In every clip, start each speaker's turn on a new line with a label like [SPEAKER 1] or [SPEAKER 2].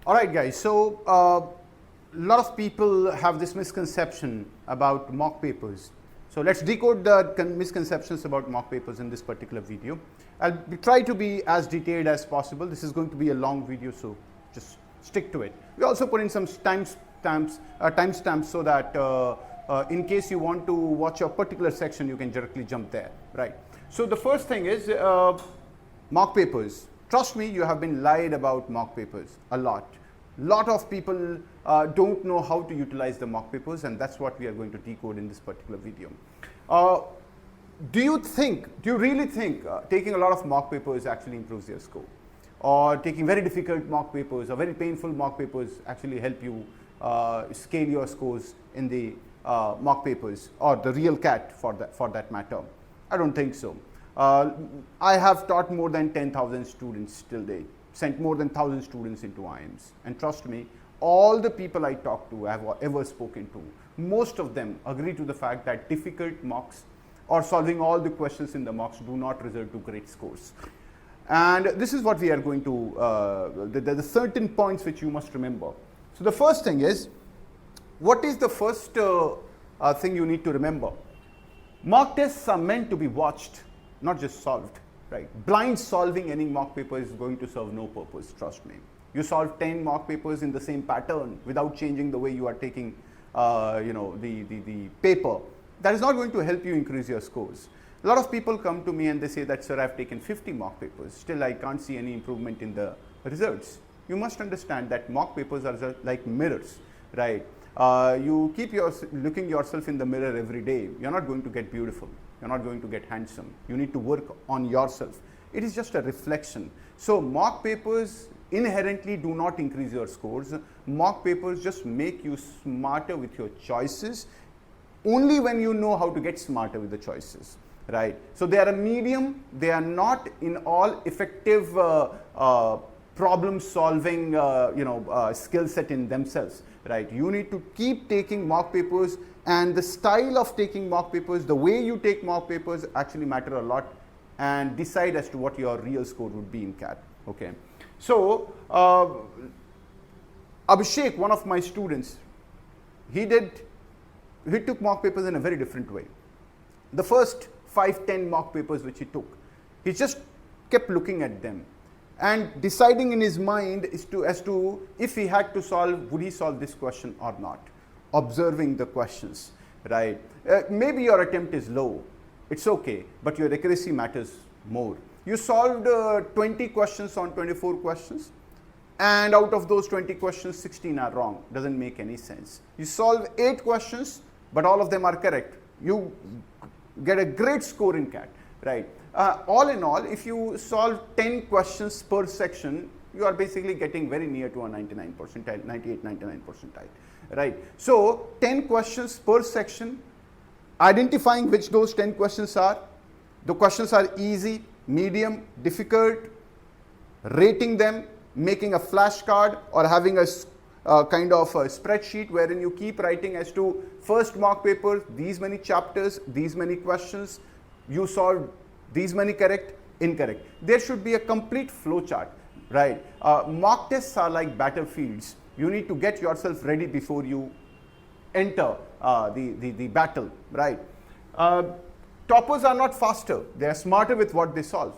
[SPEAKER 1] All right, guys. So a lot of people have this misconception about mock papers. So let's decode the misconceptions about mock papers in this particular video. I'll try to be as detailed as possible. This is going to be a long video, so just stick to it. We also put in some timestamps so that in case you want to watch a particular section, you can directly jump there, right? So the first thing is mock papers. Trust me, you have been lied about mock papers a lot. Lot of people don't know how to utilize the mock papers, and that's what we are going to decode in this particular video. Do you really think taking a lot of mock papers actually improves your score? Or taking very difficult mock papers or very painful mock papers actually help you scale your scores in the mock papers or the real CAT for that matter? I don't think so. I have taught more than 10,000 students till date, sent more than 1,000 students into IIMs, and trust me, all the people I talk to, I have ever spoken to, most of them agree to the fact that difficult mocks or solving all the questions in the mocks do not result to great scores. And this is what we are going to, the certain points which you must remember. So the first thing is, what is the first thing you need to remember? Mock tests are meant to be watched, not just solved, right? Blind solving any mock paper is going to serve no purpose, trust me. You solve 10 mock papers in the same pattern without changing the way you are taking the paper. That is not going to help you increase your scores. A lot of people come to me and they say that, sir, I've taken 50 mock papers, still I can't see any improvement in the results. You must understand that mock papers are like mirrors, right? You keep looking yourself in the mirror every day. You're not going to get beautiful. You're not going to get handsome. You need to work on yourself. It is just a reflection. So mock papers inherently do not increase your scores. Mock papers just make you smarter with your choices only when you know how to get smarter with the choices, right? So they are a medium. They are not in all effective problem solving skill set in themselves, right? You need to keep taking mock papers, and the style of taking mock papers, the way you take mock papers actually matter a lot and decide as to what your real score would be in CAT, okay? So Abhishek, one of my students, he took mock papers in a very different way. The first 5-10 mock papers which he took, he just kept looking at them and deciding in his mind as to if he had to solve, would he solve this question or not, observing the questions, right? Maybe your attempt is low, it's okay, but your accuracy matters more. You solved 20 questions on 24 questions, and out of those 20 questions, 16 are wrong. Doesn't make any sense. You solve 8 questions, but all of them are correct. You get a great score in CAT, right? All in all, if you solve 10 questions per section, you are basically getting very near to a 99 percentile, 98, 99 percentile, right? So 10 questions per section, identifying which those 10 questions are. The questions are easy, medium, difficult, rating them, making a flashcard or having a kind of a spreadsheet wherein you keep writing as to first mock paper, these many chapters, these many questions, you solved these many correct, incorrect. There should be a complete flow chart, right? Mock tests are like battlefields. You need to get yourself ready before you enter the battle, right? Toppers are not faster. They are smarter with what they solve.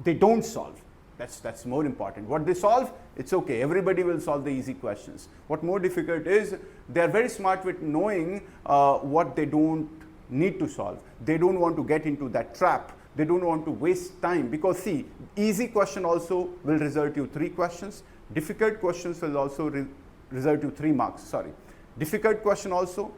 [SPEAKER 1] They don't solve. That's more important. What they solve, it's okay. Everybody will solve the easy questions. What more difficult is, they are very smart with knowing what they don't need to solve. They don't want to get into that trap. They don't want to waste time, because see, easy question also will result you 3 questions. Difficult questions will also result you 3 marks. Sorry. Difficult question also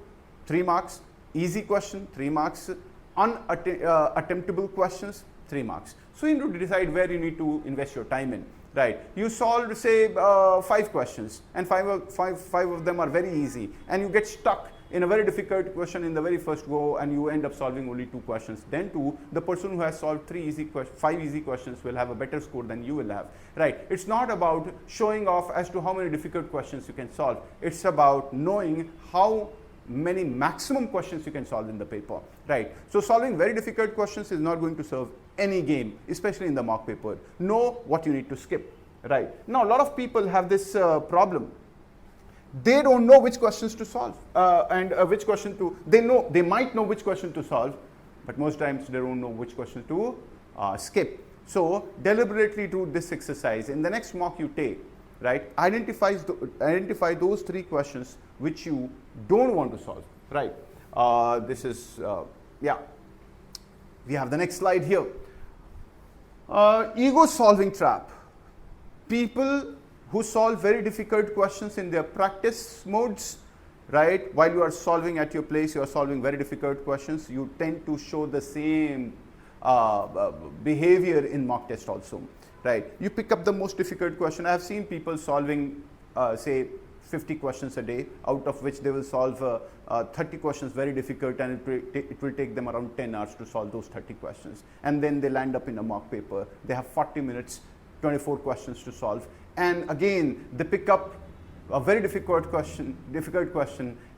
[SPEAKER 1] 3 marks. Easy question 3 marks. Unattemptable questions 3 marks. So you need to decide where you need to invest your time in, right? You solved, say, 5 questions, and five of them are very easy, and you get stuck in a very difficult question in the very first go, and you end up solving only 2 questions. Then the person who has solved 5 easy questions will have a better score than you will have, right? It's not about showing off as to how many difficult questions you can solve. It's about knowing how many maximum questions you can solve in the paper, right? So solving very difficult questions is not going to serve any game, especially in the mock paper. Know what you need to skip, right? Now, a lot of people have this problem. They don't know which questions to solve and which question to, they might know which question to solve, but most times they don't know which question to skip. So deliberately do this exercise. In the next mock you take, right, identify those 3 questions which you don't want to solve, right? This is, yeah. We have the next slide here. Ego solving trap. People who solve very difficult questions in their practice modes, right? While you are solving at your place, you are solving very difficult questions, you tend to show the same behavior in mock test also, right? You pick up the most difficult question. I have seen people solving, say, 50 questions a day, out of which they will solve 30 questions very difficult, and it will take them around 10 hours to solve those 30 questions. And then they land up in a mock paper. They have 40 minutes, 24 questions to solve. And again, they pick up a very difficult question,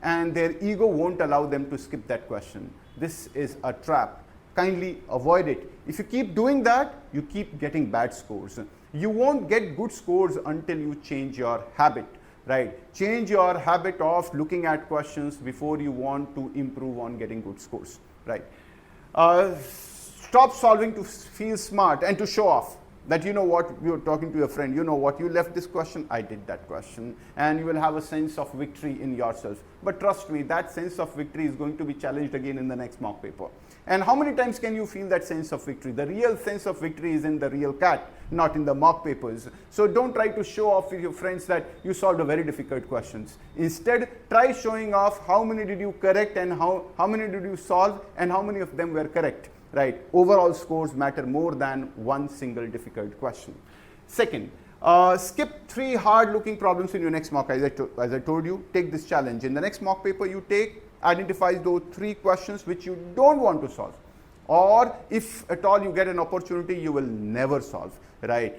[SPEAKER 1] and their ego won't allow them to skip that question. This is a trap. Kindly avoid it. If you keep doing that, you keep getting bad scores. You won't get good scores until you change your habit. Right, change your habit of looking at questions before you want to improve on getting good scores. Right, stop solving to feel smart and to show off that you know what, you're talking to your friend, you know what, you left this question, I did that question, and you will have a sense of victory in yourself. But trust me, that sense of victory is going to be challenged again in the next mock paper. And how many times can you feel that sense of victory? The real sense of victory is in the real CAT, not in the mock papers. So don't try to show off with your friends that you solved a very difficult questions. Instead, try showing off how many did you correct and how many did you solve and how many of them were correct. Right? Overall scores matter more than one single difficult question. Second, skip 3 hard-looking problems in your next mock. As I told you, take this challenge. In the next mock paper you take, identify those 3 questions which you don't want to solve, or if at all you get an opportunity, you will never solve, right?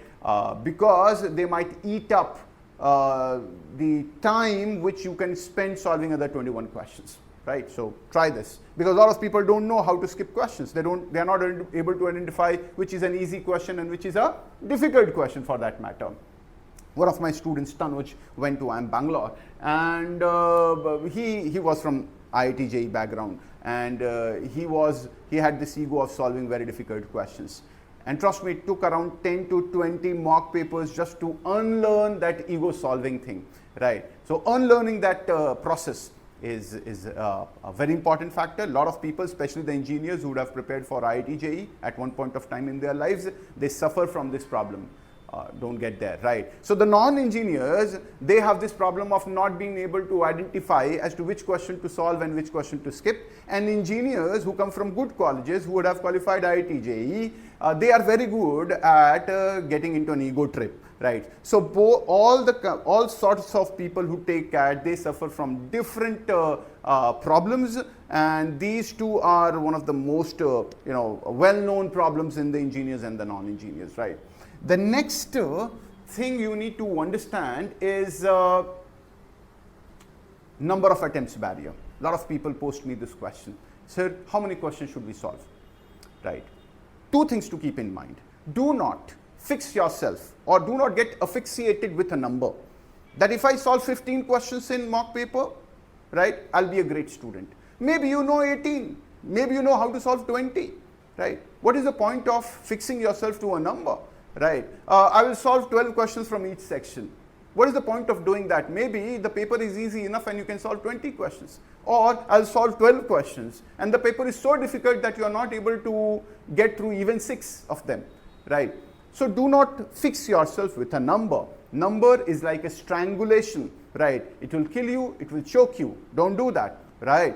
[SPEAKER 1] Because they might eat up the time which you can spend solving other 21 questions, right? So try this, because a lot of people don't know how to skip questions. They are not able to identify which is an easy question and which is a difficult question for that matter. One of my students, Tanuj, went to IIM Bangalore, and he was from IIT JEE background, and he had this ego of solving very difficult questions. And trust me, it took around 10 to 20 mock papers just to unlearn that ego solving thing, right? So unlearning that process is a very important factor. A lot of people, especially the engineers who would have prepared for IIT JEE at one point of time in their lives, they suffer from this problem. Don't get there, right? So the non-engineers, they have this problem of not being able to identify as to which question to solve and which question to skip. And engineers who come from good colleges, who would have qualified IIT JEE, they are very good at getting into an ego trip, right? So all sorts of people who take CAT, they suffer from different problems, and these two are one of the most well-known problems in the engineers and the non-engineers, right? The next thing you need to understand is number of attempts barrier. A lot of people post me this question. Sir, how many questions should we solve? Right. 2 things to keep in mind. Do not fix yourself or do not get asphyxiated with a number. That if I solve 15 questions in mock paper, right, I'll be a great student. Maybe you know 18. Maybe you know how to solve 20. Right. What is the point of fixing yourself to a number? Right. I will solve 12 questions from each section. What is the point of doing that? Maybe the paper is easy enough and you can solve 20 questions. Or I'll solve 12 questions and the paper is so difficult that you are not able to get through even 6 of them. Right. So do not fix yourself with a number. Number is like a strangulation. Right. It will kill you. It will choke you. Don't do that. Right.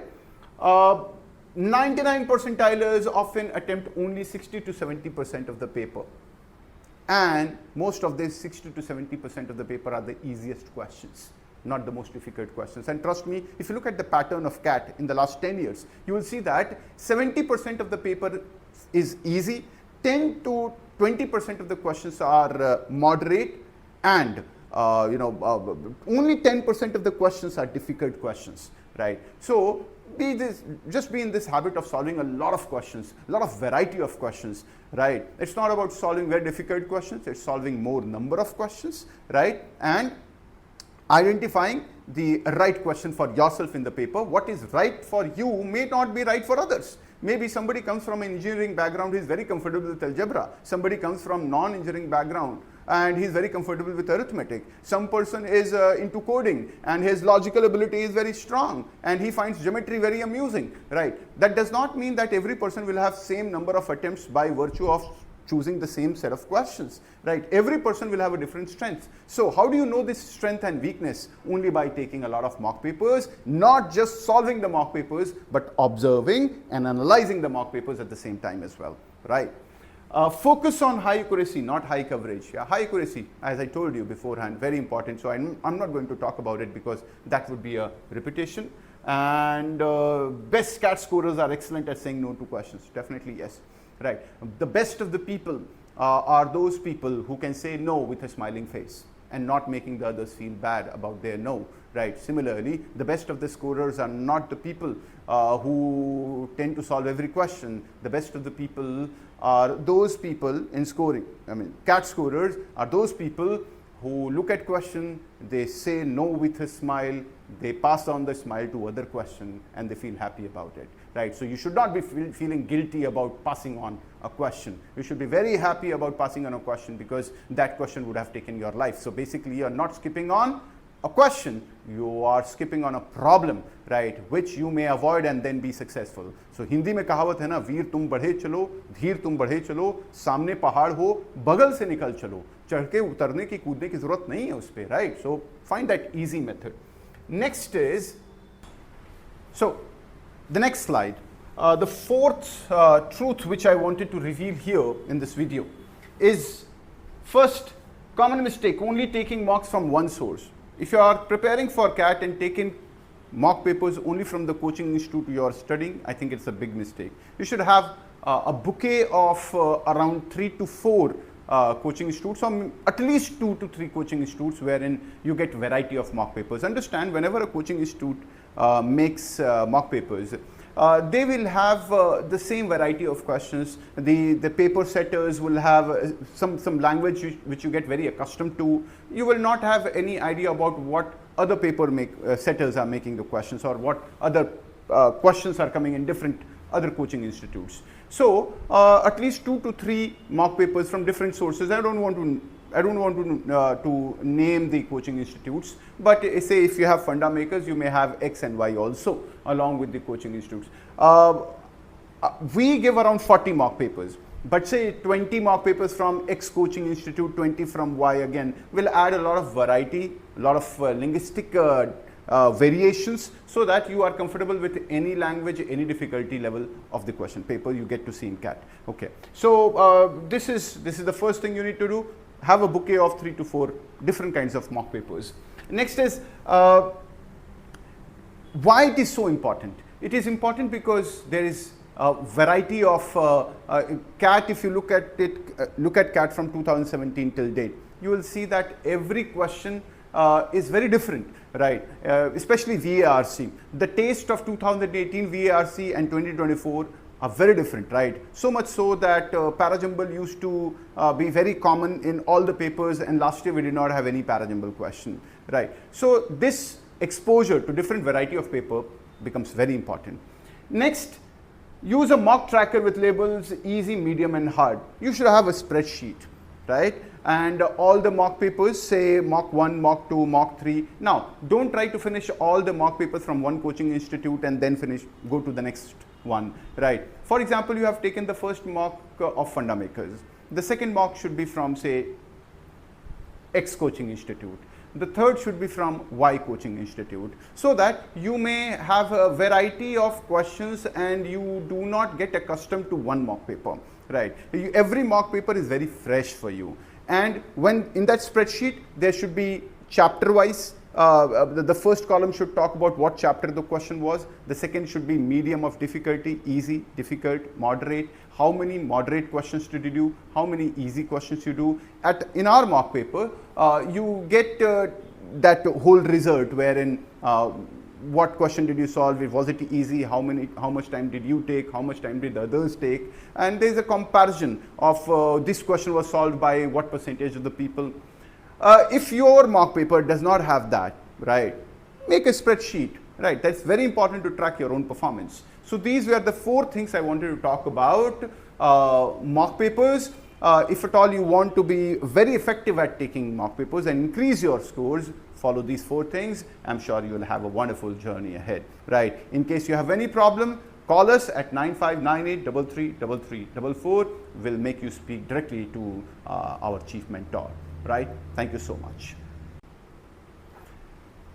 [SPEAKER 1] 99 percentilers often attempt only 60 to 70% of the paper. And most of these 60 to 70% of the paper are the easiest questions, not the most difficult questions. And trust me, if you look at the pattern of CAT in the last 10 years, you will see that 70% of the paper is easy, 10 to 20% of the questions are moderate, and only 10% of the questions are difficult questions, right? So just be in this habit of solving a lot of questions, a lot of variety of questions, right? It's not about solving very difficult questions, it's solving more number of questions, right? And identifying the right question for yourself in the paper. What is right for you may not be right for others. Maybe somebody comes from an engineering background, he's very comfortable with algebra. Somebody comes from non-engineering background and he's very comfortable with arithmetic. Some person is into coding and his logical ability is very strong and he finds geometry very amusing, right? That does not mean that every person will have same number of attempts by virtue of choosing the same set of questions, right? Every person will have a different strength. So how do you know this strength and weakness? Only by taking a lot of mock papers, not just solving the mock papers, but observing and analyzing the mock papers at the same time as well, right? Focus on high accuracy, not high coverage. Yeah, high accuracy, as I told you beforehand, very important. So I'm not going to talk about it because that would be a repetition. And best CAT scorers are excellent at saying no to questions. Definitely yes. Right. The best of the people are those people who can say no with a smiling face and not making the others feel bad about their no. Right. Similarly, the best of the scorers are not the people who tend to solve every question. The best of the people are those people in scoring. I mean, CAT scorers are those people who look at question, they say no with a smile, they pass on the smile to other question and they feel happy about it, right? So you should not be feeling guilty about passing on a question. You should be very happy about passing on a question because that question would have taken your life. So basically you are not skipping on a question, you are skipping on a problem, right, which you may avoid and then be successful. So Hindi में कहावत है ना, वीर तुम बढ़े चलो, धीर तुम बढ़े चलो, सामने पहाड़ हो, बगल से निकल चलो, चढ़ के उतरने की कूदने की जरूरत नहीं है उस पे, right? So find that easy method. Next is, so the next slide, the fourth truth which I wanted to reveal here in this video is, first, common mistake, only taking marks from one source. If you are preparing for CAT and taking mock papers only from the coaching institute you are studying, I think it's a big mistake. You should have a bouquet of around 3 to 4 coaching institutes, or at least 2 to 3 coaching institutes wherein you get variety of mock papers. Understand, whenever a coaching institute makes mock papers, they will have the same variety of questions. The paper setters will have some language which you get very accustomed to. You will not have any idea about what other paper setters are making the questions, or what other questions are coming in different other coaching institutes. So at least 2 to 3 mock papers from different sources. I don't want to name the coaching institutes, but say if you have FundaMakers, you may have X and Y also along with the coaching institutes. We give around 40 mock papers, but say 20 mock papers from X coaching institute, 20 from Y again, will add a lot of variety, a lot of linguistic variations, so that you are comfortable with any language, any difficulty level of the question paper you get to see in CAT. Okay, so this is the first thing you need to do. Have a bouquet of 3 to 4 different kinds of mock papers. Next is why it is so important. It is important because there is a variety of CAT. If you look at it, look at CAT from 2017 till date, you will see that every question is very different, right? Especially VARC. The taste of 2018 VARC and 2024 are very different, right? So much so that parajumble used to be very common in all the papers, and last year we did not have any parajumble question, right? So this exposure to different variety of paper becomes very important. Next, use a mock tracker with labels easy, medium and hard. You should have a spreadsheet, right? And all the mock papers, say mock 1, mock 2, mock 3. Now, don't try to finish all the mock papers from one coaching institute and then go to the next one, right? For example, you have taken the first mock of FundaMakers. The second mock should be from, say, X coaching institute. The third should be from Y coaching institute, so that you may have a variety of questions and you do not get accustomed to one mock paper, right? Every mock paper is very fresh for you. And when in that spreadsheet, there should be chapter wise. The first column should talk about what chapter the question was. The second should be medium of difficulty, easy, difficult, moderate. How many moderate questions did you do? How many easy questions you do? In our mock paper, you get that whole result wherein what question did you solve? Was it easy? How much time did you take? How much time did the others take? And there is a comparison of this question was solved by what percentage of the people. If your mock paper does not have that, right, make a spreadsheet, right? That's very important to track your own performance. So these were the 4 things I wanted to talk about. Mock papers. If at all you want to be very effective at taking mock papers and increase your scores, follow these 4 things. I'm sure you will have a wonderful journey ahead, right? In case you have any problem, call us at 9598333344. We'll make you speak directly to our chief mentor, right? Thank you so much.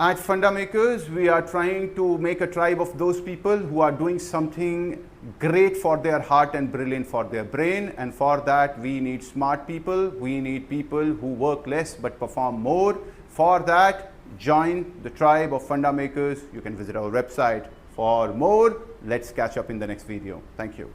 [SPEAKER 1] At FundaMakers, we are trying to make a tribe of those people who are doing something great for their heart and brilliant for their brain. And for that, we need smart people. We need people who work less but perform more. For that, join the tribe of FundaMakers. You can visit our website for more. Let's catch up in the next video. Thank you.